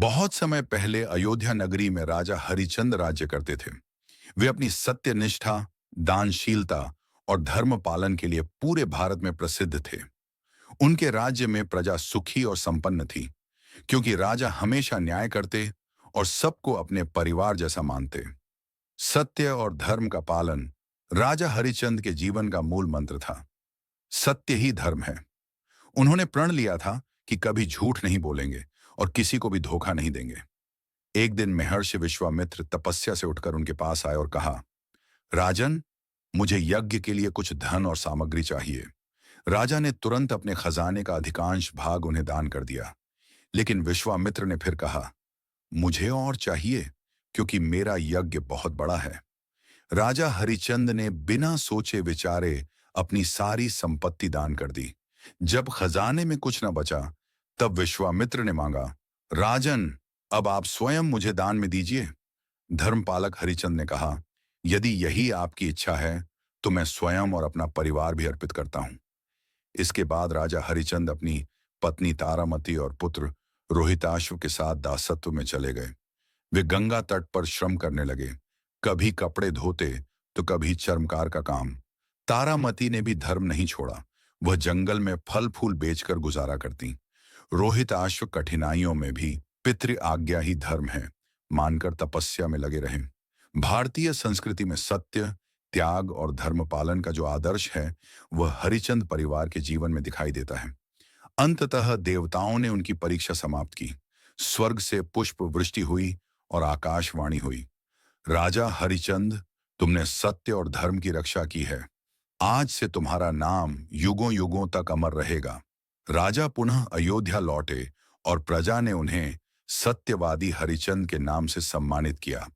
बहुत समय पहले अयोध्या नगरी में राजा हरिचंद राज्य करते थे। वे अपनी सत्यनिष्ठा, दानशीलता और धर्म पालन के लिए पूरे भारत में प्रसिद्ध थे। उनके राज्य में प्रजा सुखी और संपन्न थी, क्योंकि राजा हमेशा न्याय करते और सबको अपने परिवार जैसा मानते। सत्य और धर्म का पालन राजा हरिचंद के जीवन का मूल मंत्र था। सत्य ही धर्म है। उन्होंने प्रण लिया था कि कभी झूठ नहीं बोलेंगे और किसी को भी धोखा नहीं देंगे। एक दिन महर्षि विश्वामित्र तपस्या से उठकर उनके पास आए और कहा, राजन, मुझे यज्ञ के लिए कुछ धन और सामग्री चाहिए। राजा ने तुरंत अपने खजाने का अधिकांश भाग उन्हें दान कर दिया। लेकिन विश्वामित्र ने फिर कहा, मुझे और चाहिए, क्योंकि मेरा यज्ञ बहुत बड़ा है। राजा हरिचंद ने बिना सोचे विचारे अपनी सारी संपत्ति दान कर दी। जब खजाने में कुछ न बचा, तब विश्वामित्र ने मांगा, राजन, अब आप स्वयं मुझे दान में दीजिए। धर्मपालक हरिचंद ने कहा, यदि यही आपकी इच्छा है, तो मैं स्वयं और अपना परिवार भी अर्पित करता हूं। इसके बाद राजा हरिचंद अपनी पत्नी तारामती और पुत्र रोहिताश्व के साथ दासत्व में चले गए। वे गंगा तट पर श्रम करने लगे, कभी कपड़े धोते तो कभी चर्मकार का काम। तारामती ने भी धर्म नहीं छोड़ा। वह जंगल में फल फूल बेचकर गुजारा करती। रोहिताश्व कठिनाइयों में भी पितृ आज्ञा ही धर्म है मानकर तपस्या में लगे रहे। भारतीय संस्कृति में सत्य, त्याग और धर्म पालन का जो आदर्श है, वह हरिचंद परिवार के जीवन में दिखाई देता है। अंततः देवताओं ने उनकी परीक्षा समाप्त की। स्वर्ग से पुष्प वृष्टि हुई और आकाशवाणी हुई, राजा हरिचंद, तुमने सत्य और धर्म की रक्षा की है। आज से तुम्हारा नाम युगों युगों तक अमर रहेगा। राजा पुनः अयोध्या लौटे और प्रजा ने उन्हें सत्यवादी हरिचंद के नाम से सम्मानित किया।